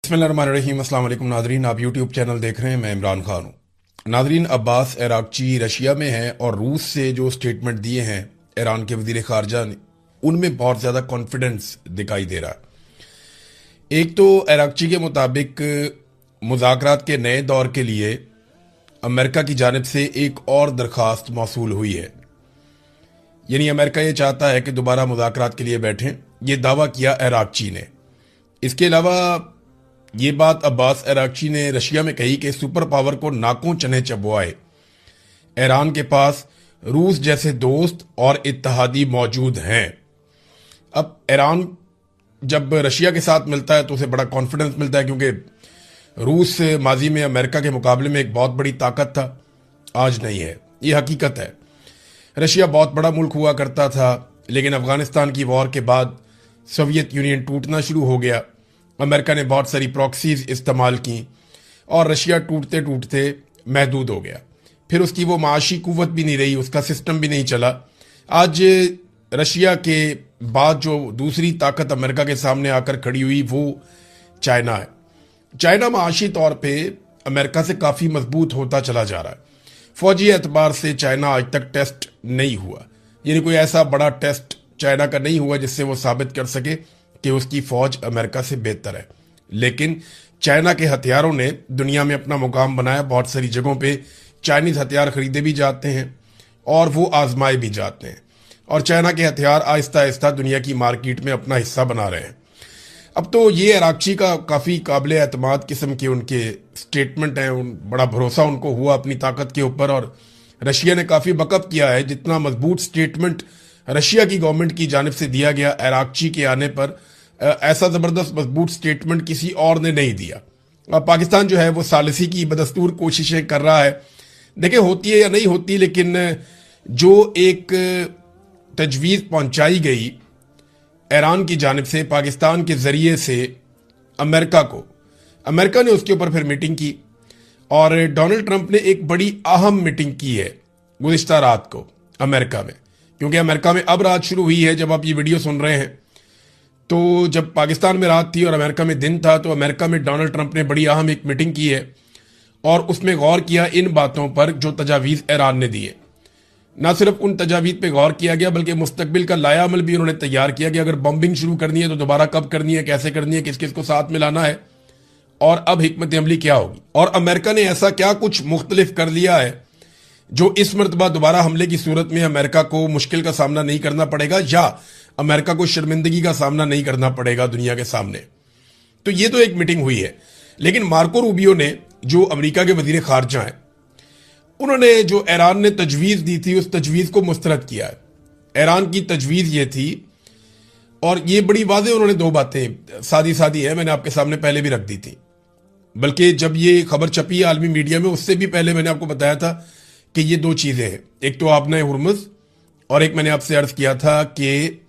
बिस्मिल्लाहिर्रहमानिर्रहीम। अस्सलाम वालेकुम नाजरीन, आप यूट्यूब चैनल देख रहे हैं, मैं इमरान खान हूँ। नाजरीन, अब्बास अरागची रशिया में हैं और रूस से जो स्टेटमेंट दिए हैं ईरान के वजीर खारजा ने, उनमें बहुत ज़्यादा कॉन्फिडेंस दिखाई दे रहा है। एक तो अरागची के मुताबिक मुज़ाकरात के नए दौर के लिए अमेरिका की जानिब से एक और दरख्वास्त मौसूल हुई है, यानी अमेरिका ये चाहता है कि दोबारा मुज़ाकरात के लिए बैठें। ये दावा किया अरागची ने। इसके अलावा ये बात अब्बास अरागची ने रशिया में कही कि सुपर पावर को नाकों चने चबवाए, ईरान के पास रूस जैसे दोस्त और इत्तेहादी मौजूद हैं। अब ईरान जब रशिया के साथ मिलता है तो उसे बड़ा कॉन्फिडेंस मिलता है, क्योंकि रूस माजी में अमेरिका के मुकाबले में एक बहुत बड़ी ताकत था, आज नहीं है। ये हकीकत है। रशिया बहुत बड़ा मुल्क हुआ करता था, लेकिन अफगानिस्तान की वॉर के बाद सोवियत यूनियन टूटना शुरू हो गया। अमेरिका ने बहुत सारी प्रॉक्सीज इस्तेमाल की और रशिया टूटते टूटते महदूद हो गया। फिर उसकी वो माशी कुव्वत भी नहीं रही, उसका सिस्टम भी नहीं चला। आज रशिया के बाद जो दूसरी ताकत अमेरिका के सामने आकर खड़ी हुई वो चाइना है। चाइना माशी तौर पे अमेरिका से काफ़ी मजबूत होता चला जा रहा है। फौजी एतबार से चाइना आज तक टेस्ट नहीं हुआ, यानी कोई ऐसा बड़ा टेस्ट चाइना का नहीं हुआ जिससे वो साबित कर सके कि उसकी फौज अमेरिका से बेहतर है। लेकिन चाइना के हथियारों ने दुनिया में अपना मुकाम बनाया। बहुत सारी जगहों पे चाइनीज हथियार खरीदे भी जाते हैं और वो आजमाए भी जाते हैं, और चाइना के हथियार आहिस्ता आहिस्ता दुनिया की मार्केट में अपना हिस्सा बना रहे हैं। अब तो ये अरागची का काफ़ी काबिल एतमाद किस्म के उनके स्टेटमेंट हैं, बड़ा भरोसा उनको हुआ अपनी ताकत के ऊपर, और रशिया ने काफ़ी बकअप किया है। जितना मजबूत स्टेटमेंट रशिया की गवर्नमेंट की जानिब से दिया गया अरागची के आने पर, ऐसा ज़बरदस्त मजबूत स्टेटमेंट किसी और ने नहीं दिया। पाकिस्तान जो है वो सालिसी की बदस्तूर कोशिशें कर रहा है। देखिए, होती है या नहीं होती, लेकिन जो एक तजवीज़ पहुंचाई गई ईरान की जानिब से पाकिस्तान के ज़रिए से अमेरिका को, अमेरिका ने उसके ऊपर फिर मीटिंग की, और डोनाल्ड ट्रंप ने एक बड़ी अहम मीटिंग की है गुज़िश्ता रात को अमेरिका में, क्योंकि अमेरिका में अब रात शुरू हुई है जब आप ये वीडियो सुन रहे हैं। तो जब पाकिस्तान में रात थी और अमेरिका में दिन था, तो अमेरिका में डोनाल्ड ट्रंप ने बड़ी अहम एक मीटिंग की है और उसमें गौर किया इन बातों पर जो तजावीज़ ईरान ने दी है। ना सिर्फ उन तजावीज़ पे गौर किया गया, बल्कि मुस्तकबिल का लाया अमल भी उन्होंने तैयार किया कि अगर बम्बिंग शुरू करनी है तो दोबारा कब करनी है, कैसे करनी है, किस किस को साथ में लाना है, और अब हिकमत अमली क्या होगी। और अमेरिका ने ऐसा क्या कुछ मुख्तलिफ कर लिया है जो इस मरतबा दोबारा हमले की सूरत में अमेरिका को मुश्किल का सामना नहीं करना पड़ेगा, या अमेरिका को शर्मिंदगी का सामना नहीं करना पड़ेगा दुनिया के सामने। तो ये तो एक मीटिंग हुई है। लेकिन मार्को रूबियो ने, जो अमेरिका के वजीर खारजा हैं, उन्होंने जो ईरान ने तजवीज़ दी थी उस तजवीज़ को मुस्तरद किया है। ईरान की तजवीज़ ये थी, और ये बड़ी वाज़ेह उन्होंने दो बातें सादी सादी है, मैंने आपके सामने पहले भी रख दी थी, बल्कि जब ये खबर छपी आलमी मीडिया में उससे भी पहले मैंने आपको बताया था कि ये दो चीज़ें हैं। एक तो आपने हुर्मुज़, और एक मैंने आपसे अर्ज़ किया था कि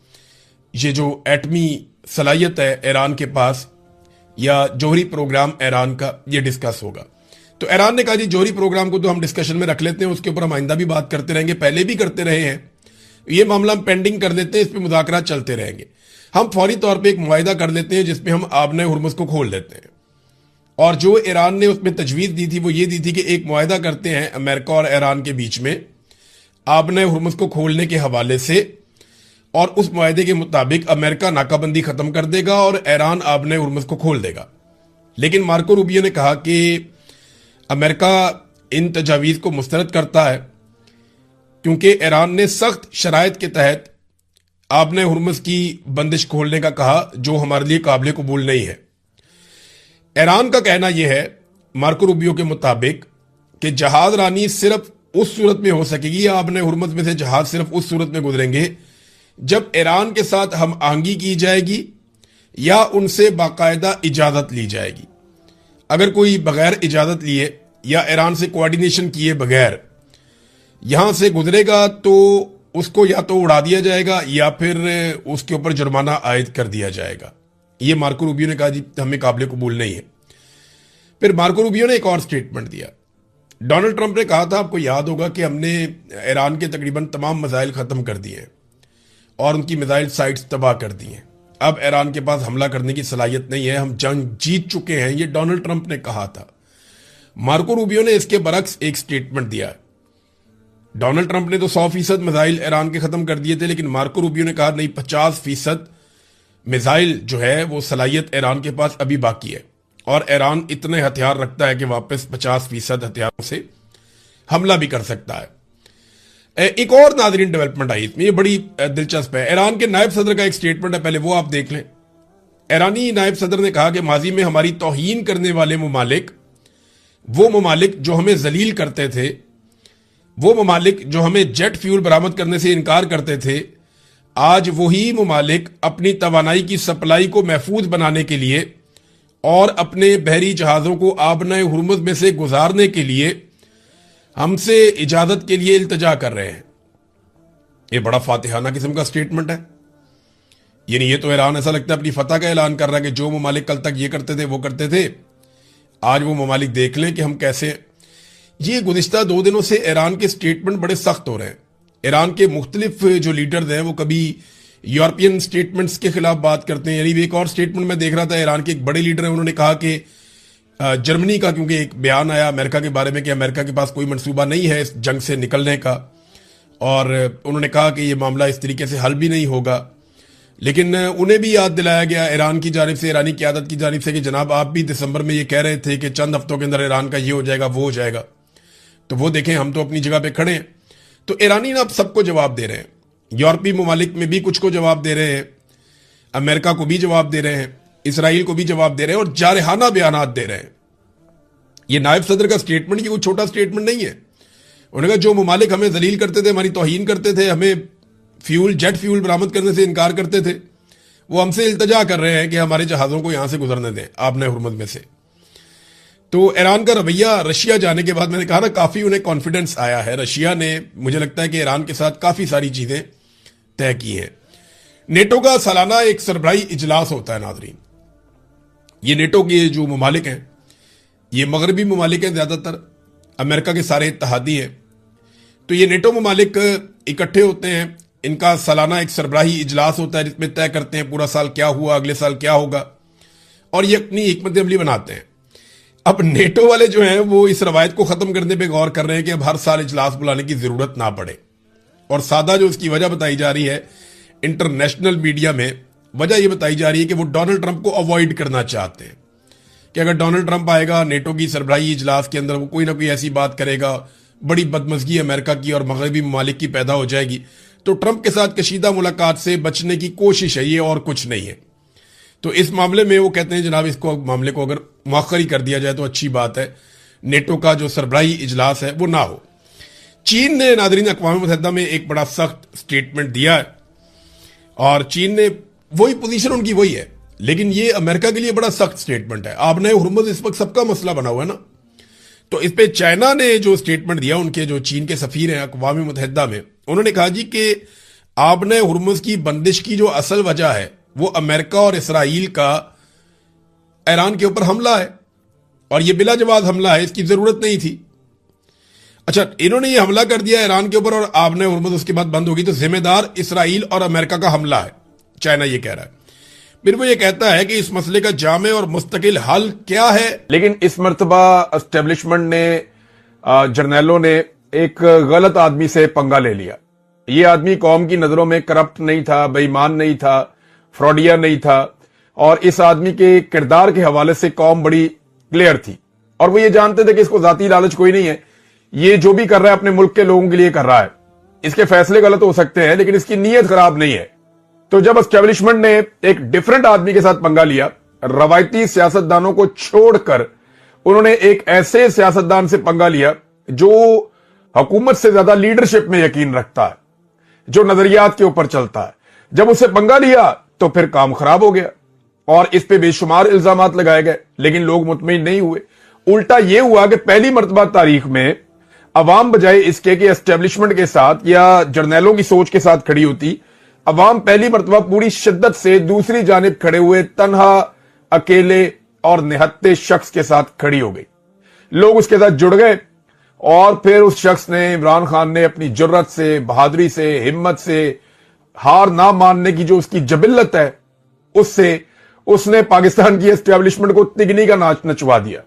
ये जो एटमी सलाहियत है ईरान के पास, या जौहरी प्रोग्राम ईरान का, ये डिस्कस होगा। तो ईरान ने कहा जी जौहरी प्रोग्राम को तो हम डिस्कशन में रख लेते हैं, उसके ऊपर हम आइंदा भी बात करते रहेंगे, पहले भी करते रहे हैं, ये मामला हम पेंडिंग कर देते हैं, इस पर मुज़ाकरात चलते रहेंगे। हम फौरी तौर पर एक मुआहिदा कर लेते हैं जिसमें हम आबने हुर्मुज़ को खोल देते हैं। और जो ईरान ने उसमें तजवीज़ दी थी वो ये दी थी कि एक मुआहिदा करते हैं अमेरिका और ईरान के बीच में आबने हुर्मुज़ को खोलने के हवाले से, और उस मुआहिदे के मुताबिक अमेरिका नाकाबंदी ख़त्म कर देगा और ईरान आबने हुर्मुज़ को खोल देगा। लेकिन मार्को रूबियो ने कहा कि अमेरिका इन तजावीज़ को मुस्तरद करता है, क्योंकि ईरान ने सख्त शराइत के तहत आबने हुर्मुज़ की बंदिश खोलने का कहा, जो हमारे लिए काबिल कबूल नहीं है। ईरान का कहना यह है मार्को रूबियो के मुताबिक कि जहाज रानी सिर्फ उस सूरत में हो सकेगी, या आबने हुर्मुज़ में से जहाज सिर्फ उस सूरत में गुजरेंगे जब ईरान के साथ हम आहंगी की जाएगी या उनसे बाकायदा इजाज़त ली जाएगी। अगर कोई बगैर इजाज़त लिए या ईरान से कोऑर्डिनेशन किए बगैर यहां से गुजरेगा तो उसको या तो उड़ा दिया जाएगा या फिर उसके ऊपर जुर्माना आयद कर दिया जाएगा। ये मार्को रूबियो ने कहा जी हमें काबिल कबूल नहीं है। फिर मार्को रूबियो ने एक और स्टेटमेंट दिया। डोनाल्ड ट्रंप ने कहा था, आपको याद होगा, कि हमने ईरान के तकरीबन तमाम मिसाइल ख़त्म कर दिए हैं और उनकी मिसाइल साइट्स तबाह कर दी हैं। اب ایران کے پاس حملہ کرنے کی صلاحیت نہیں ہے، ہم جنگ جیت چکے ہیں، یہ ڈونلڈ ٹرمپ نے کہا تھا۔ مارکو روبیو نے اس کے برعکس ایک سٹیٹمنٹ دیا ہے۔ ڈونلڈ ٹرمپ نے تو 100% میزائل ایران کے ختم کر دیے تھے، لیکن مارکو روبیو نے کہا نہیں، 50% میزائل جو ہے وہ صلاحیت ایران کے پاس ابھی باقی ہے، اور ایران اتنے ہتھیار رکھتا ہے کہ واپس 50% ہتھیاروں سے حملہ بھی کر سکتا ہے۔ ایک اور ناظرین ڈیولپمنٹ آئی اس میں، یہ بڑی دلچسپ ہے۔ ایران کے نائب صدر کا ایک سٹیٹمنٹ ہے، پہلے وہ آپ دیکھ لیں۔ ایرانی نائب صدر نے کہا کہ ماضی میں ہماری توہین کرنے والے ممالک، وہ ممالک جو ہمیں ذلیل کرتے تھے، وہ ممالک جو ہمیں جیٹ فیول برآمد کرنے سے انکار کرتے تھے، آج وہی ممالک اپنی توانائی کی سپلائی کو محفوظ بنانے کے لیے اور اپنے بحری جہازوں کو آبنۂ ہرمز میں سے گزارنے کے لیے ہم سے اجازت کے لیے التجا کر رہے ہیں۔ یہ بڑا فاتحانہ قسم کا سٹیٹمنٹ ہے۔ یعنی یہ تو ایران ایسا لگتا ہے اپنی فتح کا اعلان کر رہا ہے کہ جو ممالک کل تک یہ کرتے تھے وہ کرتے تھے، آج وہ ممالک دیکھ لیں کہ ہم کیسے۔ یہ گزشتہ 2 دنوں سے ایران کے سٹیٹمنٹ بڑے سخت ہو رہے ہیں۔ ایران کے مختلف جو لیڈرز ہیں وہ کبھی یورپین سٹیٹمنٹس کے خلاف بات کرتے ہیں۔ یعنی ایک اور سٹیٹمنٹ میں دیکھ رہا تھا، ایران کے ایک بڑے لیڈر ہیں، انہوں نے کہا کہ جرمنی کا، کیونکہ ایک بیان آیا امریکہ کے بارے میں کہ امریکہ کے پاس کوئی منصوبہ نہیں ہے اس جنگ سے نکلنے کا، اور انہوں نے کہا کہ یہ معاملہ اس طریقے سے حل بھی نہیں ہوگا، لیکن انہیں بھی یاد دلایا گیا ایران کی جانب سے، ایرانی قیادت کی جانب سے کہ جناب آپ بھی دسمبر میں یہ کہہ رہے تھے کہ چند ہفتوں کے اندر ایران کا یہ ہو جائے گا، وہ ہو جائے گا، تو وہ دیکھیں ہم تو اپنی جگہ پہ کھڑے ہیں۔ تو ایرانی اب سب کو جواب دے رہے ہیں، یورپی ممالک میں بھی کچھ کو جواب دے رہے ہیں، امریکہ کو بھی جواب دے رہے ہیں، اسرائیل کو بھی جواب دے رہے ہیں، اور جارحانہ بیانات دے رہے ہیں۔ یہ نائب صدر کا سٹیٹمنٹ یہ کوئی چھوٹا سٹیٹمنٹ نہیں ہے۔ انہوں نے کہا جو ممالک ہمیں ذلیل کرتے تھے، ہماری توہین کرتے تھے، ہمیں جیٹ فیول برآمد کرنے سے انکار کرتے تھے، وہ ہم سے التجا کر رہے ہیں کہ ہمارے جہازوں کو یہاں سے گزرنے دیں آبنۂ ہرمز میں سے۔ تو ایران کا رویہ رشیا جانے کے بعد میں نے کہا نا کافی انہیں کانفیڈنس آیا ہے۔ رشیا نے مجھے لگتا ہے کہ ایران کے ساتھ کافی ساری چیزیں طے کی ہیں۔ نیٹو کا سالانہ ایک سربراہی اجلاس ہوتا ہے ناظرین۔ یہ نیٹو کے جو ممالک ہیں، یہ مغربی ممالک ہیں، زیادہ تر امریکہ کے سارے اتحادی ہیں، تو یہ نیٹو ممالک اکٹھے ہوتے ہیں، ان کا سالانہ ایک سربراہی اجلاس ہوتا ہے جس میں طے کرتے ہیں پورا سال کیا ہوا، اگلے سال کیا ہوگا، اور یہ اپنی حکمت عملی بناتے ہیں۔ اب نیٹو والے جو ہیں وہ اس روایت کو ختم کرنے پہ غور کر رہے ہیں کہ اب ہر سال اجلاس بلانے کی ضرورت نہ پڑے، اور سادہ جو اس کی وجہ بتائی جا رہی ہے انٹرنیشنل میڈیا میں، وجہ یہ بتائی جا رہی ہے کہ وہ ڈونلڈ ٹرمپ کو اوائڈ کرنا چاہتے ہیں کہ اگر ڈونلڈ ٹرمپ آئے گا نیٹو کی سربراہی اجلاس کے اندر، وہ کوئی نہ کوئی ایسی بات کرے گا، بڑی بدمزگی امریکہ کی اور مغربی ممالک کی پیدا ہو جائے گی، تو ٹرمپ کے ساتھ کشیدہ ملاقات سے بچنے کی کوشش ہے یہ، اور کچھ نہیں ہے۔ تو اس معاملے میں وہ کہتے ہیں جناب اس کو معاملے کو اگر مؤخر ہی کر دیا جائے تو اچھی بات ہے، نیٹو کا جو سربراہی اجلاس ہے وہ نہ ہو۔ چین نے ناظرین اقوام متحدہ میں ایک بڑا سخت سٹیٹمنٹ دیا ہے، اور چین نے وہی پوزیشن ان کی وہی ہے، لیکن یہ امریکہ کے لیے بڑا سخت سٹیٹمنٹ ہے۔ آبنۂ ہرمز اس وقت سب کا مسئلہ بنا ہوا ہے نا، تو اس پہ چائنا نے جو سٹیٹمنٹ دیا، ان کے جو چین کے سفیر ہیں اقوام متحدہ میں، انہوں نے کہا جی کہ آبنۂ ہرمز کی بندش کی جو اصل وجہ ہے وہ امریکہ اور اسرائیل کا ایران کے اوپر حملہ ہے، اور یہ بلا جواز حملہ ہے، اس کی ضرورت نہیں تھی۔ اچھا، انہوں نے یہ حملہ کر دیا ایران کے اوپر اور آبنۂ ہرمز اس کے بعد بند ہوگی، تو ذمہ دار اسرائیل اور امریکہ کا حملہ ہے، چائنا یہ کہہ رہا ہے۔ پھر وہ یہ کہتا ہے کہ اس مسئلے کا جامع اور مستقل حل کیا ہے، لیکن اس مرتبہ اسٹیبلشمنٹ نے، جرنیلوں نے ایک غلط آدمی سے پنگا لے لیا۔ یہ آدمی قوم کی نظروں میں کرپٹ نہیں تھا، بے ایمان نہیں تھا، فراڈیا نہیں تھا، اور اس آدمی کے کردار کے حوالے سے قوم بڑی کلیئر تھی، اور وہ یہ جانتے تھے کہ اس کو ذاتی لالچ کوئی نہیں ہے، یہ جو بھی کر رہا ہے اپنے ملک کے لوگوں کے لیے کر رہا ہے، اس کے فیصلے غلط ہو سکتے ہیں لیکن اس کی نیت خراب نہیں ہے۔ تو جب اسٹیبلشمنٹ نے ایک ڈیفرنٹ آدمی کے ساتھ پنگا لیا، روایتی سیاستدانوں کو چھوڑ کر انہوں نے ایک ایسے سیاستدان سے پنگا لیا جو حکومت سے زیادہ لیڈرشپ میں یقین رکھتا ہے، جو نظریات کے اوپر چلتا ہے، جب اسے پنگا لیا تو پھر کام خراب ہو گیا، اور اس پہ بے شمار الزامات لگائے گئے، لیکن لوگ مطمئن نہیں ہوئے۔ الٹا یہ ہوا کہ پہلی مرتبہ تاریخ میں عوام بجائے اس کے کہ اسٹیبلشمنٹ کے ساتھ یا جرنیلوں کی سوچ کے ساتھ کھڑی ہوتی، عوام پہلی مرتبہ پوری شدت سے دوسری جانب کھڑے ہوئے، تنہا، اکیلے اور نہتے شخص کے ساتھ کھڑی ہو گئی۔ لوگ اس کے ساتھ جڑ گئے، اور پھر اس شخص نے، عمران خان نے، اپنی جرت سے، بہادری سے، ہمت سے، ہار نہ ماننے کی جو اس کی جبلت ہے، उससे उसने पाकिस्तान की एस्टेब्लिशमेंट को तिगनी का नाच नचवा दिया।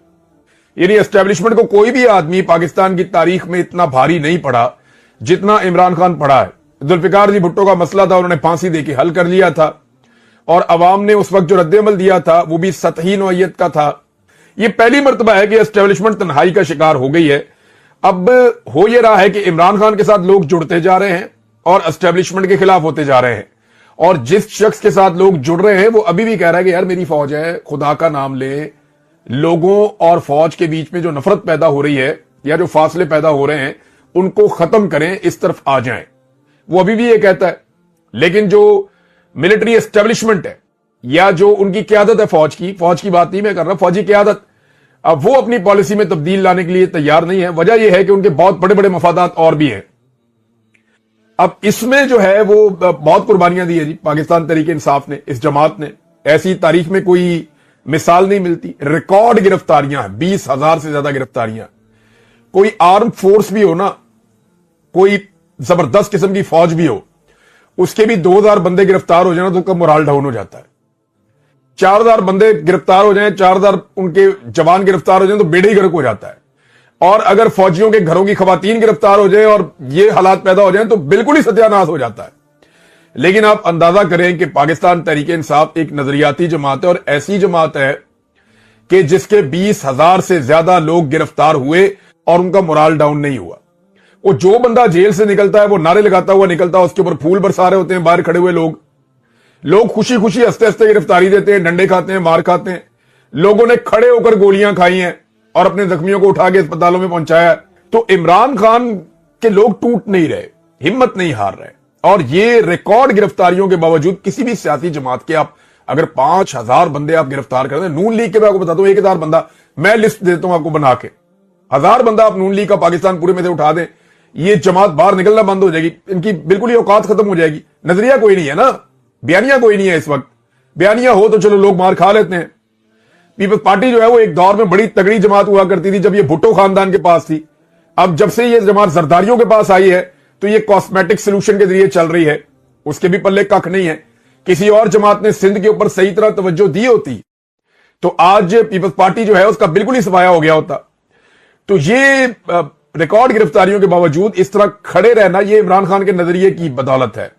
यानी एस्टेब्लिशमेंट को कोई भी आदमी पाकिस्तान की तारीख में इतना भारी नहीं पड़ा जितना इमरान खान पड़ा है। जुल्फिकार जी भुट्टो का मसला था, उन्होंने फांसी देके हल कर लिया था, और अवाम ने उस वक्त जो रद्दमल दिया था वो भी सतही नौइयत का था। ये पहली मर्तबा है कि एस्टेब्लिशमेंट तन्हाई का शिकार हो गई है। अब हो ये रहा है कि इमरान खान के साथ लोग जुड़ते जा रहे हैं और एस्टेब्लिशमेंट के खिलाफ होते जा रहे हैं, और जिस शख्स के साथ लोग जुड़ रहे हैं वो अभी भी कह रहा है कि यार मेरी फौज है, खुदा का नाम ले। लोगों और फौज के बीच में जो नफरत पैदा हो रही है या जो फासले पैदा हो रहे हैं उनको खत्म करें, इस तरफ आ जाएं, वो अभी भी ये कहता है। लेकिन जो मिलिट्री एस्टेब्लिशमेंट है या जो उनकी क्यादत है फौज की बात नहीं मैं कर रहा, फौजी क्यादत, अब वो अपनी पॉलिसी में तब्दील लाने के लिए तैयार नहीं है। वजह यह है कि उनके बहुत बड़े बड़े मफादात और भी हैं। अब इसमें जो है वो बहुत कुर्बानियां दी है जी पाकिस्तान तहरीक इंसाफ ने, इस जमात ने। ऐसी तारीख में कोई मिसाल नहीं मिलती। रिकॉर्ड गिरफ्तारियां हैं, 20,000 से ज्यादा गिरफ्तारियां। कोई आर्म फोर्स भी हो ना, कोई जबरदस्त किस्म की फौज भी हो, उसके भी 2,000 बंदे गिरफ्तार हो जाए ना तो उसका मोराल डाउन हो जाता है। 4,000 बंदे गिरफ्तार हो जाएं, 4,000 उनके जवान गिरफ्तार हो जाएं तो बेड़े ही गर्क हो जाता है। और अगर फौजियों के घरों की खवातीन गिरफ्तार हो जाए और ये हालात पैदा हो जाए तो बिल्कुल ही सत्यानाश हो जाता है। लेकिन आप अंदाजा करें कि पाकिस्तान तहरीक इंसाफ एक नजरियाती जमात है, और ऐसी जमात है कि जिसके 20,000 से ज्यादा लोग गिरफ्तार हुए और उनका मोराल डाउन नहीं हुआ। वो जो बंदा जेल से निकलता है वो नारे लगाता हुआ निकलता है, उसके ऊपर फूल बरसा रहे होते हैं बाहर खड़े हुए लोग खुशी खुशी हंसते हंसते गिरफ्तारी देते हैं, डंडे खाते हैं, मार खाते हैं। लोगों ने खड़े होकर गोलियां खाई हैं और अपने जख्मियों को उठा के अस्पतालों में पहुंचाया। तो इमरान खान के लोग टूट नहीं रहे, हिम्मत नहीं हार रहे, और ये रिकॉर्ड गिरफ्तारियों के बावजूद किसी भी सियासी जमात के आप अगर 5,000 बंदे आप गिरफ्तार कर दें, नून लीग के मैं आपको बताता हूं 1,000 बंदा, मैं लिस्ट देता हूं आपको बना के, 1,000 बंदा आप नून लीग का पाकिस्तान पूरे में से उठा दें, ये जमात बाहर निकलना बंद हो जाएगी, इनकी बिल्कुल ही औकात खत्म हो जाएगी। नजरिया कोई नहीं है ना, बयानिया कोई नहीं है इस वक्त। बयानिया हो तो चलो लोग मार खा लेते हैं। पीपल्स पार्टी जो है वो एक दौर में बड़ी तगड़ी जमात हुआ करती थी जब ये भुट्टो खानदान के पास थी। अब जब से ये जमात जरदारियों के पास आई है तो ये कॉस्मेटिक सोल्यूशन के जरिए चल रही है, उसके भी पल्ले कख नहीं है। किसी और जमात ने सिंध के ऊपर सही तरह तवज्जो दी होती तो आज पीपल्स पार्टी जो है उसका बिल्कुल ही सफाया हो गया होता। तो ये रिकॉर्ड गिरफ्तारियों के बावजूद इस तरह खड़े रहना, ये इमरान खान के नजरिए की बदौलत है।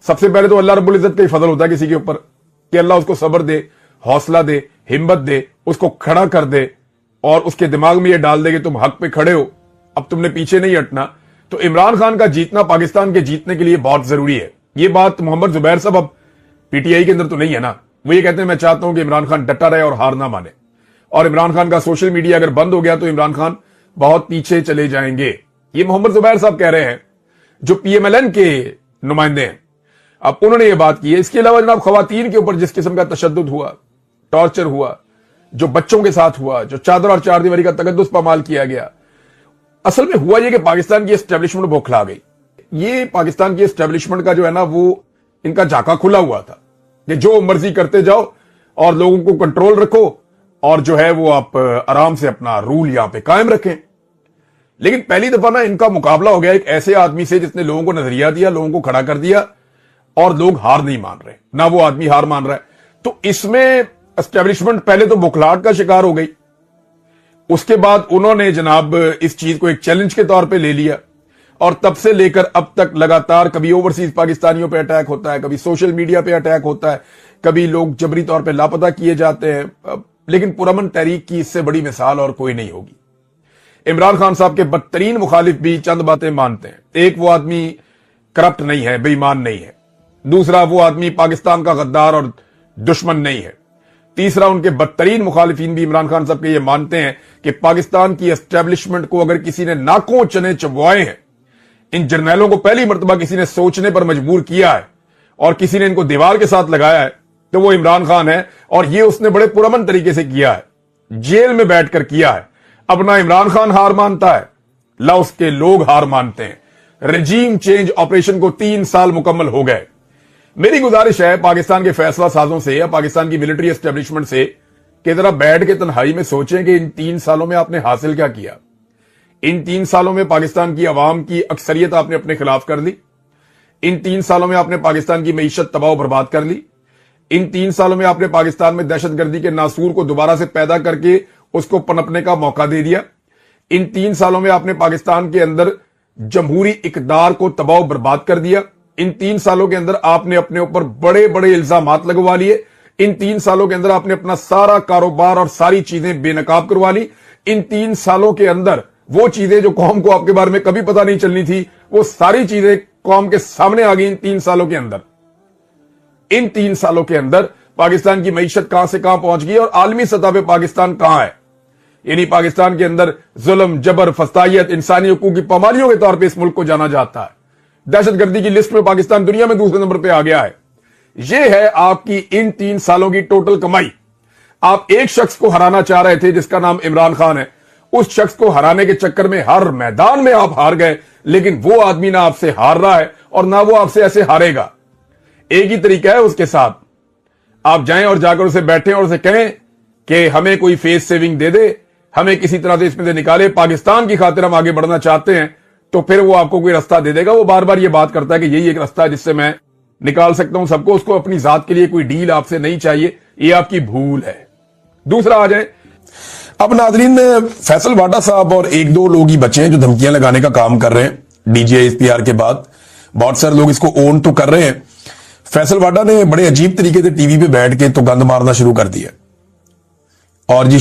सबसे पहले तो अल्लाह रब्बुल इज्जत का ही फजल होता है किसी के ऊपर कि अल्लाह उसको सब्र दे, हौसला दे, हिम्मत दे, उसको खड़ा कर दे और उसके दिमाग में ये डाल दे कि तुम हक पे खड़े हो, अब तुमने पीछे नहीं हटना। तो इमरान खान का जीतना पाकिस्तान के जीतने के लिए बहुत जरूरी है। ये बात मोहम्मद जुबैर साहब अब पीटीआई के अंदर तो नहीं है ना, वो ये कहते हैं मैं चाहता हूं कि इमरान खान डटा रहे और हार ना माने, और इमरान खान का सोशल मीडिया अगर बंद हो गया तो इमरान खान बहुत पीछे चले जाएंगे। ये मोहम्मद जुबैर साहब कह रहे हैं जो पीएमएलएन के नुमाइंदे हैं। अब उन्होंने ये बात की है। इसके अलावा जनाब खवातीन के ऊपर जिस किस्म का तशद्दुद हुआ, टॉर्चर हुआ, जो बच्चों के साथ हुआ, जो चादर और चार दीवारी का तकद्दुस पामाल किया गया, असल में हुआ यह कि पाकिस्तान की एस्टेब्लिशमेंट बौखला गई। ये पाकिस्तान की एस्टेब्लिशमेंट का जो है ना वो इनका झाका खुला हुआ था कि जो मर्जी करते जाओ और लोगों को कंट्रोल रखो और जो है वो आप आराम से अपना रूल यहां पे कायम रखें। लेकिन पहली दफा ना इनका मुकाबला हो गया एक ऐसे आदमी से जिसने लोगों को नजरिया दिया, लोगों को खड़ा कर दिया, और लोग हार नहीं मान रहे, ना वो आदमी हार मान रहा है। तो इसमें एस्टेब्लिशमेंट पहले तो बौखलाहट का शिकार हो गई, उसके बाद उन्होंने जनाब इस चीज को एक चैलेंज के तौर पे ले लिया, और तब से लेकर अब तक लगातार कभी ओवरसीज पाकिस्तानियों पे अटैक होता है, कभी सोशल मीडिया पे अटैक होता है, कभी लोग जबरी तौर पे लापता किए जाते हैं। लेकिन पुरअमन तहरीक की इससे बड़ी मिसाल और कोई नहीं होगी। इमरान खान साहब के बदतरीन मुखालिफ भी चंद बातें मानते हैं। एक, वो आदमी करप्ट नहीं है, बेईमान नहीं है। दूसरा, वो आदमी पाकिस्तान का गद्दार और दुश्मन नहीं है। तीसरा, उनके बदतरीन मुखालिफिन भी इमरान खान साहब के ये मानते हैं कि पाकिस्तान की एस्टेब्लिशमेंट को अगर किसी ने नाकों चने चबवाए हैं, इन जर्नैलों को पहली मर्तबा किसी ने सोचने पर मजबूर किया है और किसी ने इनको दीवार के साथ लगाया है, तो वो इमरान खान है। और ये उसने बड़े पुरअमन तरीके से किया है, जेल में बैठकर किया है। अब ना इमरान खान हार मानता है, ना उसके लोग हार मानते हैं। रजीम चेंज ऑपरेशन को 3 साल मुकम्मल हो गए। मेरी गुजारिश है पाकिस्तान के फैसला साजों से या पाकिस्तान की मिलिट्री एस्टेब्लिशमेंट से कि जरा बैठ के तन्हाई में सोचें कि इन 3 सालों में आपने हासिल क्या किया। इन 3 सालों में पाकिस्तान की आवाम की अक्सरियत आपने अपने खिलाफ कर ली। इन 3 सालों में आपने पाकिस्तान की मईशत तबाह बर्बाद कर ली। इन 3 सालों में आपने पाकिस्तान में दहशतगर्दी के नासूर को दोबारा से पैदा करके उसको पनपने का मौका दे दिया। इन 3 सालों में आपने पाकिस्तान के अंदर जमहूरी इकदार को तबाह बर्बाद कर दिया। इन 3 सालों के अंदर आपने अपने ऊपर बड़े बड़े इल्जामात लगवा लिए। इन 3 सालों के अंदर आपने अपना सारा कारोबार और सारी चीजें बेनकाब करवा ली। इन 3 सालों के अंदर वो चीजें जो कौम को आपके बारे में कभी पता नहीं चलनी थी, वो सारी चीजें कौम के सामने आ गई इन 3 सालों के अंदर। इन 3 सालों के अंदर पाकिस्तान की मईशत कहां से कहां पहुंच गई और आलमी सतह पे पाकिस्तान कहां है। यानी पाकिस्तान के अंदर जुल्म, जबर, फस्तायत, इंसानी हकूक की पामालियों के तौर पे इस मुल्क को जाना जाता है। दहशतगर्दी की लिस्ट में पाकिस्तान दुनिया में दूसरे नंबर पे आ गया है। यह है आपकी इन 3 सालों की टोटल कमाई। आप एक शख्स को हराना चाह रहे थे जिसका नाम इमरान खान है। उस शख्स को हराने के चक्कर में हर मैदान में आप हार गए, लेकिन वो आदमी ना आपसे हार रहा है और ना वो आपसे ऐसे हारेगा। एक ही तरीका है उसके साथ, आप जाएं और जाकर उसे बैठें और उसे कहें कि हमें कोई फेस सेविंग दे दे, हमें किसी तरह से इसमें से निकाले, पाकिस्तान की खातिर हम आगे बढ़ना चाहते हैं, तो फिर वो आपको कोई रास्ता दे देगा। वो बार बार ये बात करता है कि यही एक रास्ता है जिससे मैं निकाल सकता हूं सबको। उसको अपनी जात के लिए कोई डील आपसे नहीं चाहिए, ये आपकी भूल है। दूसरा आ जाए, अब नाजरीन, फैसल वाडा साहब और 1-2 लोग ही बचे हैं जो धमकियां लगाने का काम कर रहे हैं। DGISPR के बाद बहुत सारे लोग इसको ओन तो कर रहे हैं। फैसल वाडा ने बड़े अजीब तरीके से टीवी पे बैठ के तो गंद मारना शुरू कर दिया और जी